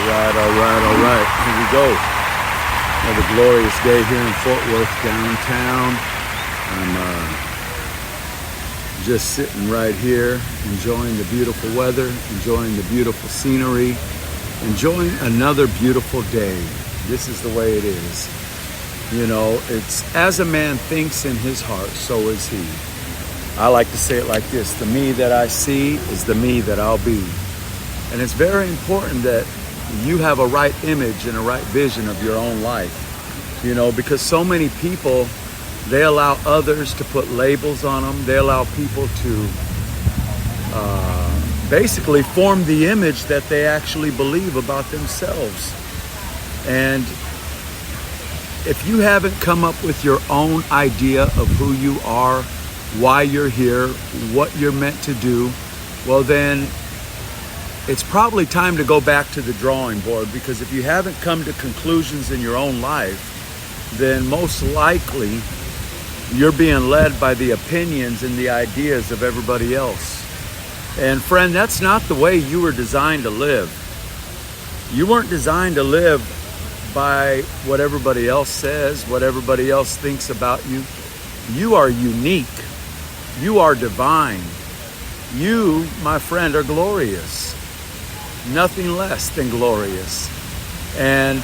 All right. Here we go. Another glorious day here in Fort Worth downtown. I'm just sitting right here, enjoying the beautiful weather, enjoying the beautiful scenery, enjoying another beautiful day. This is the way it is. You know, it's as a man thinks in his heart, so is he. I like to say it like this: the me that I see is the me that I'll be. And it's very important that you have a right image and a right vision of your own life. You know, because so many people, they allow others to put labels on them. They allow people to basically form the image that they actually believe about themselves. And if you haven't come up with your own idea of who you are, why you're here, what you're meant to do, well then, it's probably time to go back to the drawing board, because if you haven't come to conclusions in your own life, then most likely you're being led by the opinions and the ideas of everybody else. And friend, that's not the way you were designed to live. You weren't designed to live by what everybody else says, what everybody else thinks about you. You are unique. You are divine. You, my friend, are glorious. Nothing less than glorious. And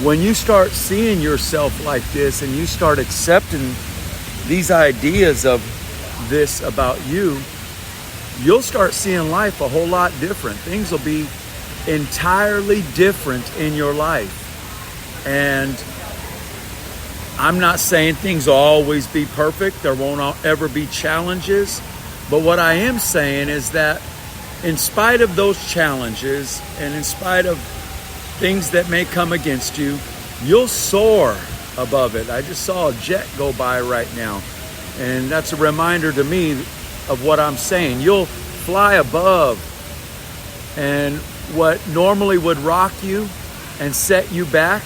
when you start seeing yourself like this and you start accepting these ideas of this about you, you'll start seeing life a whole lot different. Things will be entirely different in your life. And I'm not saying things will always be perfect. There won't ever be challenges. But what I am saying is that in spite of those challenges and in spite of things that may come against you, you'll soar above it. I just saw a jet go by right now, and that's a reminder to me of what I'm saying. You'll fly above, and what normally would rock you and set you back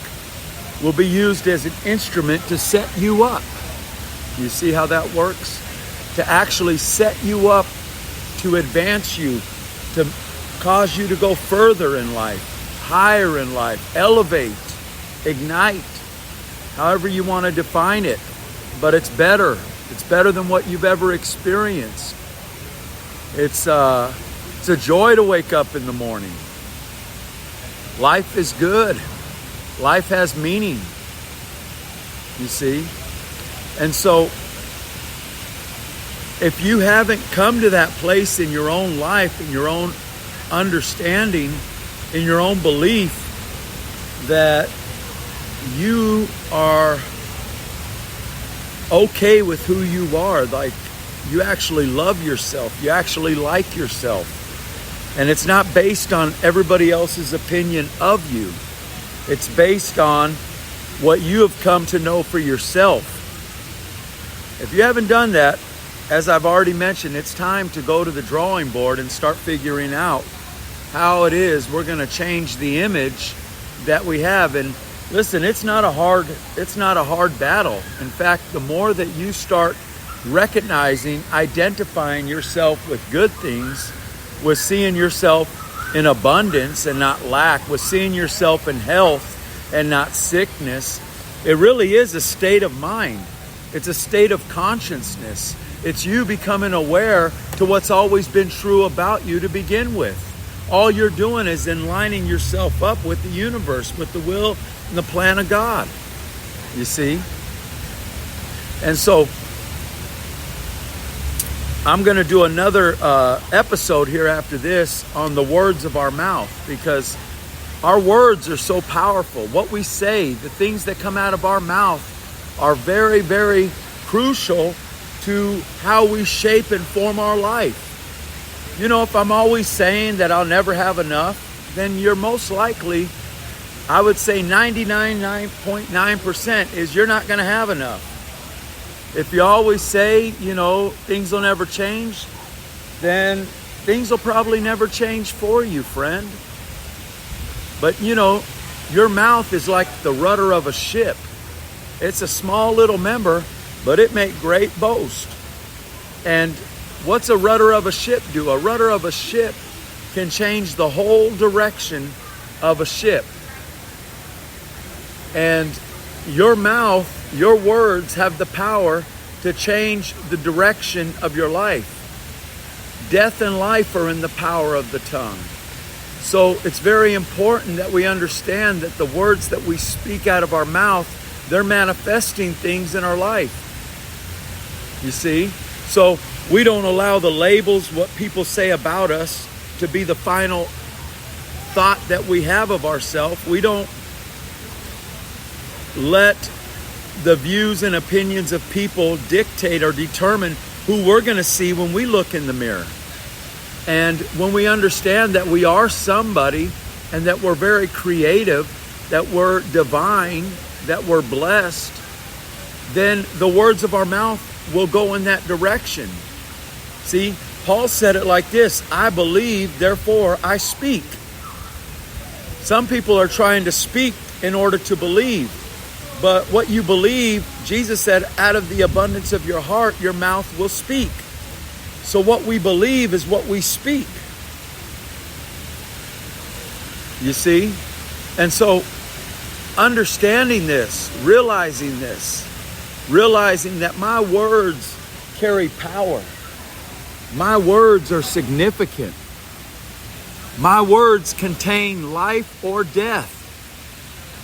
will be used as an instrument to set you up. You see how that works? To actually set you up, to advance you, to cause you to go further in life, higher in life, elevate, ignite, however you want to define it. But it's better. It's better than what you've ever experienced. It's a joy to wake up in the morning. Life is good. Life has meaning, you see. And so, if you haven't come to that place in your own life, in your own understanding, in your own belief that you are okay with who you are, like you actually love yourself, you actually like yourself, and it's not based on everybody else's opinion of you. It's based on what you have come to know for yourself. If you haven't done that, as I've already mentioned, it's time to go to the drawing board and start figuring out how it is we're going to change the image that we have. And listen, it's not a hard battle. In fact, the more that you start recognizing, identifying yourself with good things, with seeing yourself in abundance and not lack, with seeing yourself in health and not sickness, it really is a state of mind. It's a state of consciousness. It's you becoming aware to what's always been true about you to begin with. All you're doing is in lining yourself up with the universe, with the will and the plan of God. You see? And so, I'm going to do another episode here after this on the words of our mouth, because our words are so powerful. What we say, the things that come out of our mouth are very, very crucial to how we shape and form our life. You know, if I'm always saying that I'll never have enough, then you're most likely, I would say 99.9% is you're not going to have enough. If you always say, you know, things will never change, then things will probably never change for you, friend. But, you know, your mouth is like the rudder of a ship. It's a small little member, but it makes great boast. And what's a rudder of a ship do? A rudder of a ship can change the whole direction of a ship. And your mouth, your words have the power to change the direction of your life. Death and life are in the power of the tongue. So it's very important that we understand that the words that we speak out of our mouth, they're manifesting things in our life. You see? So we don't allow the labels, what people say about us, to be the final thought that we have of ourselves. We don't let the views and opinions of people dictate or determine who we're going to see when we look in the mirror. And when we understand that we are somebody and that we're very creative, that we're divine, that we're blessed, then the words of our mouth will go in that direction. See, Paul said it like this: I believe, therefore I speak. Some people are trying to speak in order to believe. But what you believe, Jesus said, out of the abundance of your heart, your mouth will speak. So what we believe is what we speak. You see? And so understanding this, realizing that my words carry power. My words are significant. My words contain life or death.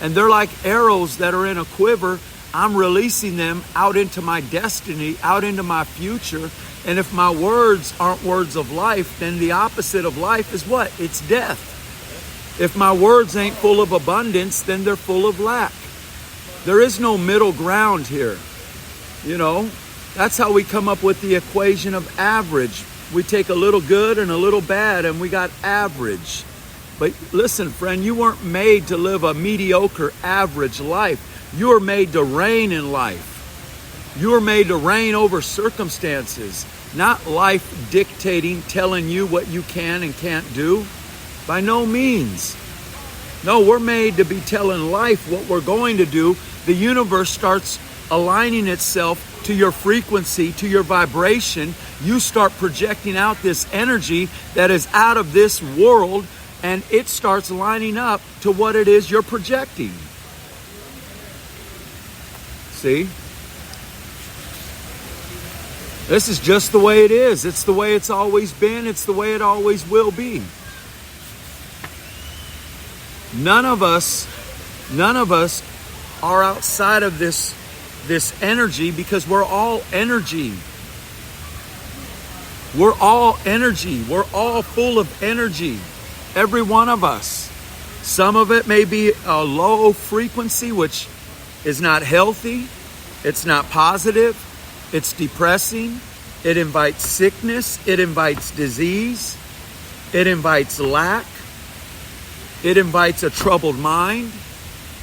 And they're like arrows that are in a quiver. I'm releasing them out into my destiny, out into my future. And if my words aren't words of life, then the opposite of life is what? It's death. If my words ain't full of abundance, then they're full of lack. There is no middle ground here. You know, that's how we come up with the equation of average. We take a little good and a little bad, and we got average. But listen, friend, you weren't made to live a mediocre, average life. You were made to reign in life. You were made to reign over circumstances, not life dictating, telling you what you can and can't do. By no means. No, we're made to be telling life what we're going to do. The universe starts aligning itself to your frequency, to your vibration. You start projecting out this energy that is out of this world, and it starts lining up to what it is you're projecting. See? This is just the way it is. It's the way it's always been. It's the way it always will be. None of us are outside of this energy, because we're all energy. We're all energy. We're all full of energy. Every one of us. Some of it may be a low frequency, which is not healthy. It's not positive. It's depressing. It invites sickness. It invites disease. It invites lack. It invites a troubled mind.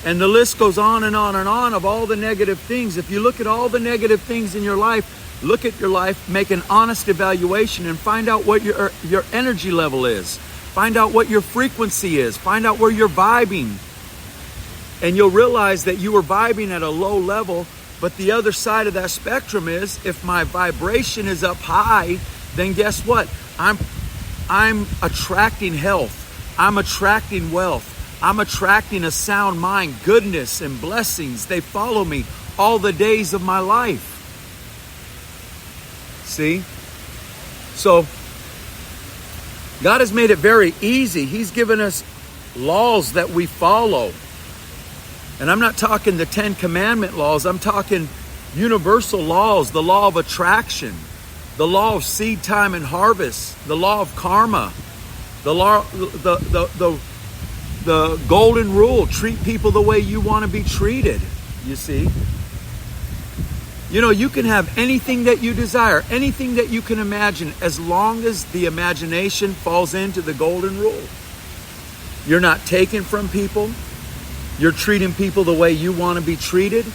And the list goes on and on and on of all the negative things. If you look at all the negative things in your life, look at your life, make an honest evaluation, and find out what your energy level is. Find out what your frequency is. Find out where you're vibing. And you'll realize that you were vibing at a low level. But the other side of that spectrum is, if my vibration is up high, then guess what? I'm attracting health. I'm attracting wealth. I'm attracting a sound mind, goodness and blessings. They follow me all the days of my life. See? So God has made it very easy. He's given us laws that we follow. And I'm not talking the 10 Commandment laws. I'm talking universal laws, the law of attraction, the law of seed time and harvest, the law of karma, the law, the golden rule: treat people the way you want to be treated. You see? You know, you can have anything that you desire, anything that you can imagine, as long as the imagination falls into the golden rule. You're not taking from people. You're treating people the way you want to be treated.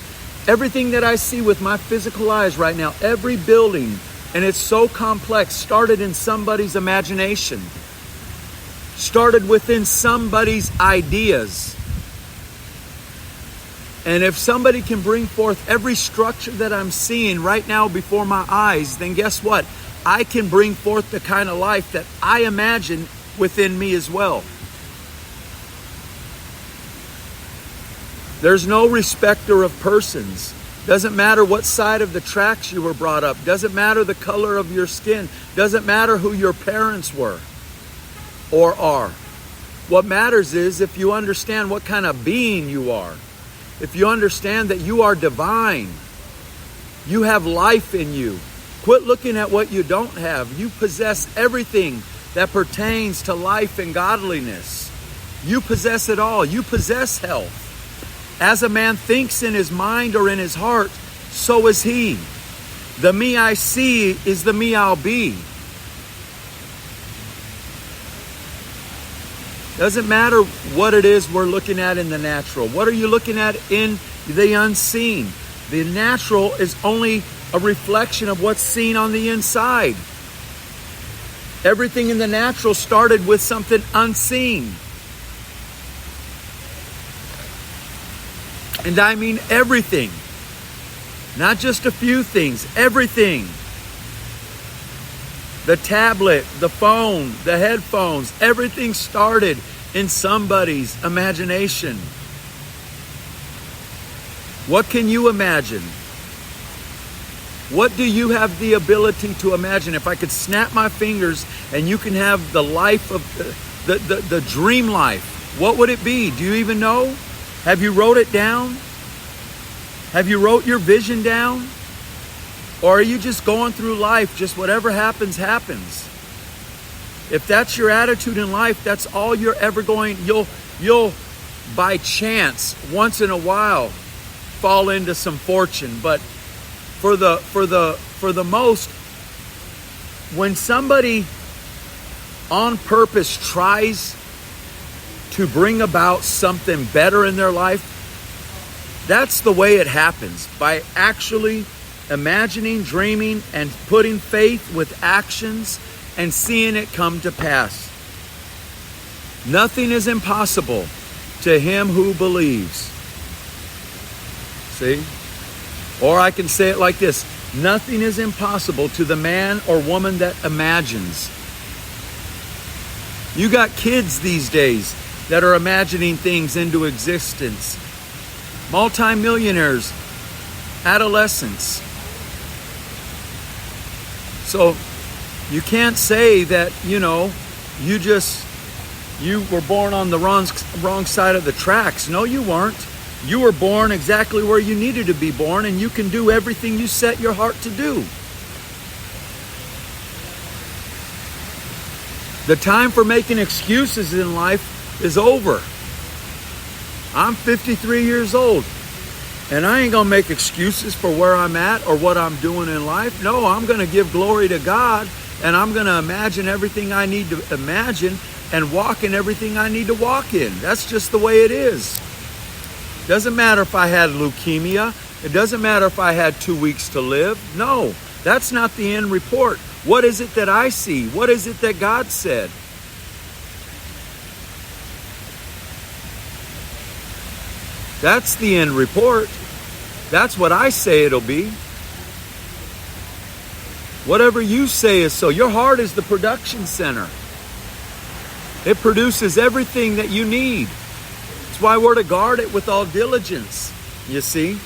Everything that I see with my physical eyes right now, every building, and it's so complex, started in somebody's imagination. Started within somebody's ideas. And if somebody can bring forth every structure that I'm seeing right now before my eyes, then guess what? I can bring forth the kind of life that I imagine within me as well. There's no respecter of persons. Doesn't matter what side of the tracks you were brought up. Doesn't matter the color of your skin. Doesn't matter who your parents were or are. What matters is if you understand what kind of being you are. If you understand that you are divine. You have life in you. Quit looking at what you don't have. You possess everything that pertains to life and godliness. You possess it all. You possess health. As a man thinks in his mind or in his heart, so is he. The me I see is the me I'll be. Doesn't matter what it is we're looking at in the natural. What are you looking at in the unseen? The natural is only a reflection of what's seen on the inside. Everything in the natural started with something unseen. And I mean everything. Not just a few things, everything. The tablet, the phone, the headphones, everything started in somebody's imagination. What can you imagine? What do you have the ability to imagine? If I could snap my fingers and you can have the life of the dream life, what would it be? Do you even know? Have you wrote it down? Have you wrote your vision down? Or are you just going through life, just whatever happens, happens? If that's your attitude in life, that's all you're ever going. You'll by chance, once in a while, fall into some fortune. But for the most, when somebody on purpose tries to bring about something better in their life, that's the way it happens. By actually imagining, dreaming, and putting faith with actions and seeing it come to pass. Nothing is impossible to him who believes. See? Or I can say it like this: nothing is impossible to the man or woman that imagines. You got kids these days that are imagining things into existence. Multi-millionaires, adolescents. So you can't say that, you were born on the wrong side of the tracks. No, you weren't. You were born exactly where you needed to be born, and you can do everything you set your heart to do. The time for making excuses in life is over. I'm 53 years old, and I ain't gonna make excuses for where I'm at or what I'm doing in life. No, I'm gonna give glory to God, and I'm gonna imagine everything I need to imagine and walk in everything I need to walk in. That's just the way it is. Doesn't matter if I had leukemia. It doesn't matter if I had 2 weeks to live. No, that's not the end report. What is it that I see? What is it that God said? That's the end report. That's what I say it'll be. Whatever you say is so. Your heart is the production center. It produces everything that you need. That's why we're to guard it with all diligence, you see.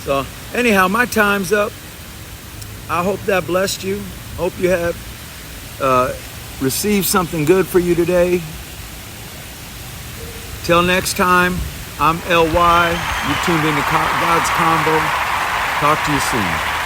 So anyhow, my time's up. I hope that blessed you. Hope you have received something good for you today. Till next time, I'm LY. You tuned into God's Convo. Talk to you soon.